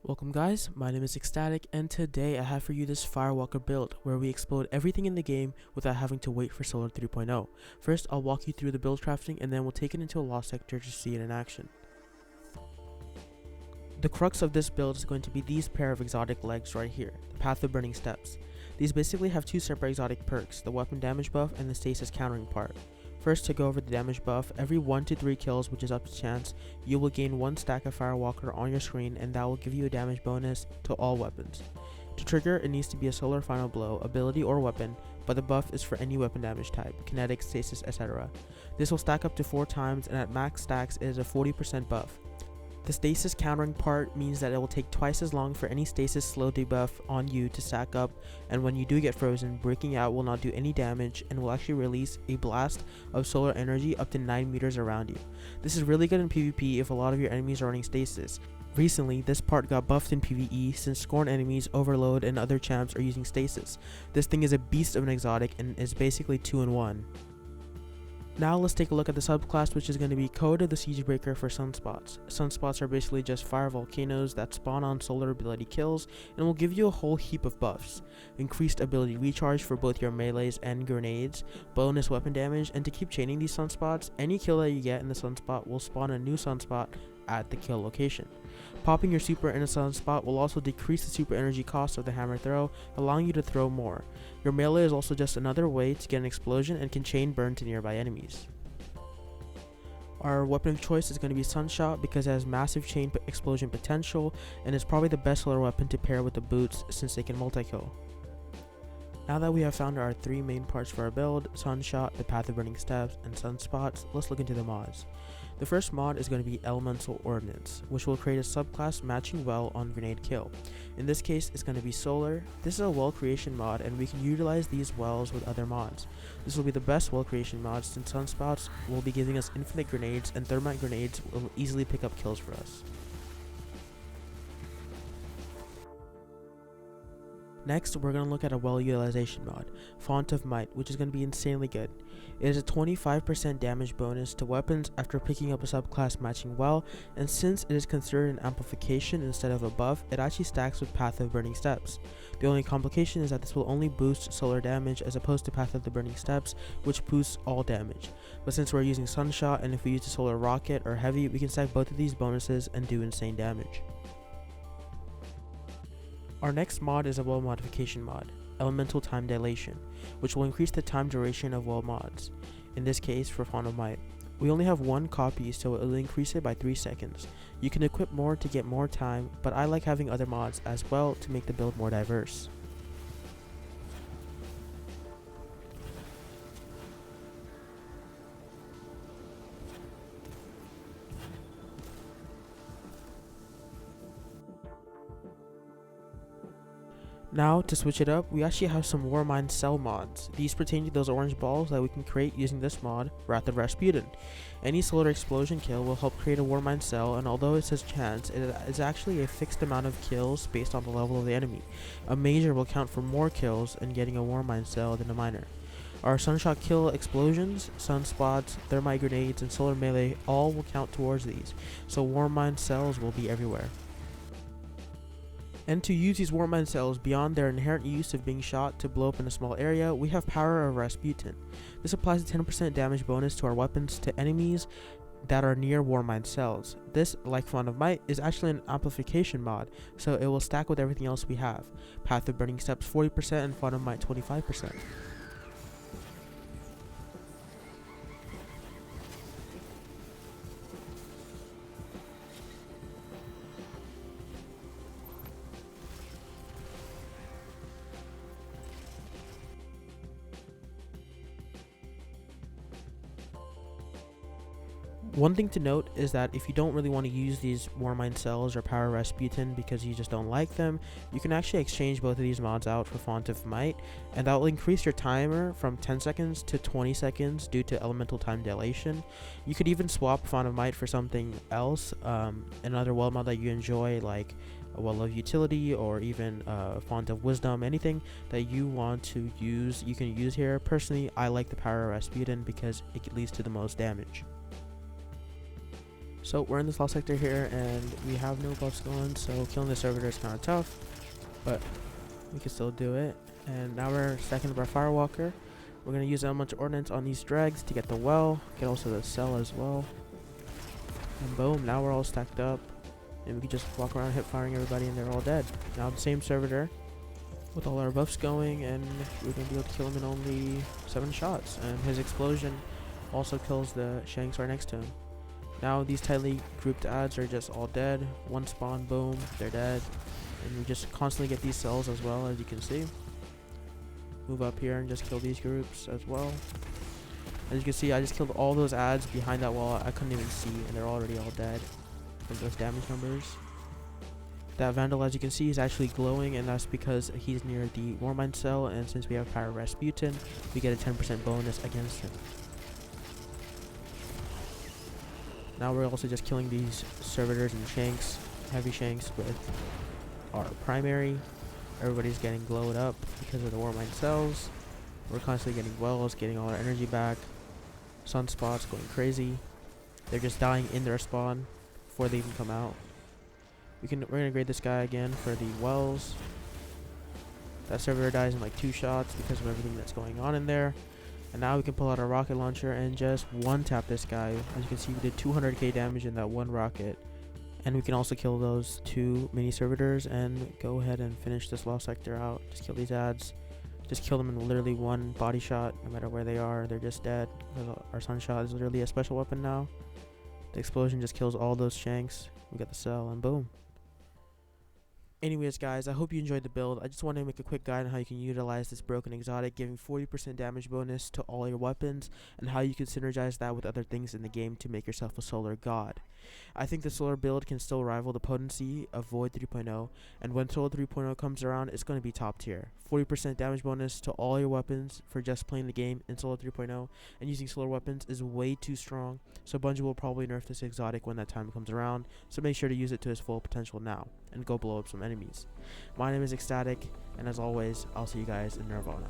Welcome guys, my name is Ecstatic and today I have for you this Firewalker build where we explode everything in the game without having to wait for Solar 3.0. First I'll walk you through the build crafting and then we'll take it into a lost sector to see it in action. The crux of this build is going to be these pair of exotic legs right here, the Path of Burning Steps. These basically have two separate exotic perks, the weapon damage buff and the stasis countering part. First, to go over the damage buff, every 1 to 3 kills, which is up to chance, you will gain 1 stack of Firewalker on your screen and that will give you a damage bonus to all weapons. To trigger, it needs to be a Solar Final Blow, ability or weapon, but the buff is for any weapon damage type, kinetic, stasis, etc. This will stack up to 4 times and at max stacks it is a 40% buff. The stasis countering part means that it will take twice as long for any stasis slow debuff on you to stack up, and when you do get frozen, breaking out will not do any damage and will actually release a blast of solar energy up to 9 meters around you. This is really good in PvP if a lot of your enemies are running stasis. Recently, this part got buffed in PvE since Scorn enemies, Overload, and other champs are using stasis. This thing is a beast of an exotic and is basically 2 in 1. Now let's take a look at the subclass, which is going to be Code of the Siegebreaker for Sunspots. Sunspots are basically just fire volcanoes that spawn on solar ability kills and will give you a whole heap of buffs. Increased ability recharge for both your melees and grenades, bonus weapon damage, and to keep chaining these sunspots, any kill that you get in the sunspot will spawn a new sunspot at the kill location. Popping your super in a sunspot will also decrease the super energy cost of the hammer throw, allowing you to throw more. Your melee is also just another way to get an explosion and can chain burn to nearby enemies. Our weapon of choice is going to be Sunshot because it has massive chain explosion potential and is probably the best solar weapon to pair with the boots since they can multi-kill. Now that we have found our 3 main parts for our build, Sunshot, the Path of Burning Steps, and Sunspots, let's look into the mods. The first mod is going to be Elemental Ordnance, which will create a subclass matching well on grenade kill. In this case, it's going to be Solar. This is a well creation mod and we can utilize these wells with other mods. This will be the best well creation mod since Sunspouts will be giving us infinite grenades and Thermite grenades will easily pick up kills for us. Next, we're going to look at a well utilization mod, Font of Might, which is going to be insanely good. It is a 25% damage bonus to weapons after picking up a subclass matching well, and since it is considered an amplification instead of a buff, it actually stacks with Path of Burning Steps. The only complication is that this will only boost solar damage as opposed to Path of the Burning Steps, which boosts all damage. But since we're using Sunshot and if we use the Solar Rocket or Heavy, we can stack both of these bonuses and do insane damage. Our next mod is a well modification mod, Elemental Time Dilation, which will increase the time duration of well mods. In this case, for Font of Might, we only have 1 copy, so it will increase it by 3 seconds. You can equip more to get more time, but I like having other mods as well to make the build more diverse. Now, to switch it up, we actually have some Warmind Cell mods. These pertain to those orange balls that we can create using this mod, Wrath of Rasputin. Any solar explosion kill will help create a Warmind Cell, and although it says chance, it is actually a fixed amount of kills based on the level of the enemy. A major will count for more kills in getting a Warmind Cell than a minor. Our Sunshot kill explosions, sunspots, thermite grenades, and solar melee all will count towards these, so Warmind Cells will be everywhere. And to use these Warmind Cells beyond their inherent use of being shot to blow up in a small area, we have Power of Rasputin. This applies a 10% damage bonus to our weapons to enemies that are near Warmind Cells. This, like Font of Might, is actually an amplification mod, so it will stack with everything else we have. Path of Burning Steps 40% and Font of Might 25%. One thing to note is that if you don't really want to use these Warmind Cells or Power Rasputin because you just don't like them, you can actually exchange both of these mods out for Font of Might, and that will increase your timer from 10 seconds to 20 seconds due to Elemental Time Dilation. You could even swap Font of Might for something else, another well mod that you enjoy, like a Well of Utility or even Font of Wisdom. Anything that you want to use, you can use here. Personally, I like the Power Rasputin because it leads to the most damage. So we're in this lost sector here, and we have no buffs going, so killing the servitor is kind of tough, but we can still do it. And now we're stacking up our Firewalker. We're going to use a bunch of ordnance on these dregs to get the well, get also the cell as well. And boom, now we're all stacked up, and we can just walk around hip firing everybody and they're all dead. Now the same servitor with all our buffs going, and we're going to be able to kill him in only 7 shots. And his explosion also kills the shanks right next to him. Now these tightly grouped adds are just all dead. One spawn, boom, they're dead. And we just constantly get these cells as well, as you can see. Move up here and just kill these groups as well. As you can see, I just killed all those adds behind that wall. I couldn't even see, and they're already all dead from those damage numbers. That Vandal, as you can see, is actually glowing, and that's because he's near the Warmind cell, and since we have Pyro Rasputin, we get a 10% bonus against him. Now we're also just killing these servitors and shanks, heavy shanks with our primary. Everybody's getting glowed up because of the Warmind cells. We're constantly getting wells, getting all our energy back. Sunspots going crazy. They're just dying in their spawn before they even come out. We're gonna grade this guy again for the wells. That servitor dies in like 2 shots because of everything that's going on in there. And now we can pull out our rocket launcher and just one-tap this guy. As you can see, we did 200k damage in that one rocket. And we can also kill those 2 mini servitors and go ahead and finish this lost sector out. Just kill these adds. Just kill them in literally 1 body shot, no matter where they are. They're just dead. Our sunshot is literally a special weapon now. The explosion just kills all those shanks. We got the cell, and boom. Anyways, guys, I hope you enjoyed the build. I just wanted to make a quick guide on how you can utilize this broken exotic, giving 40% damage bonus to all your weapons, and how you can synergize that with other things in the game to make yourself a solar god. I think the solar build can still rival the potency of Void 3.0, and when Solar 3.0 comes around, it's going to be top tier. 40% damage bonus to all your weapons for just playing the game in Solar 3.0, and using solar weapons is way too strong, so Bungie will probably nerf this exotic when that time comes around, so make sure to use it to its full potential now, and go blow up some enemies. My name is Ecstatic, and as always, I'll see you guys in Nirvana.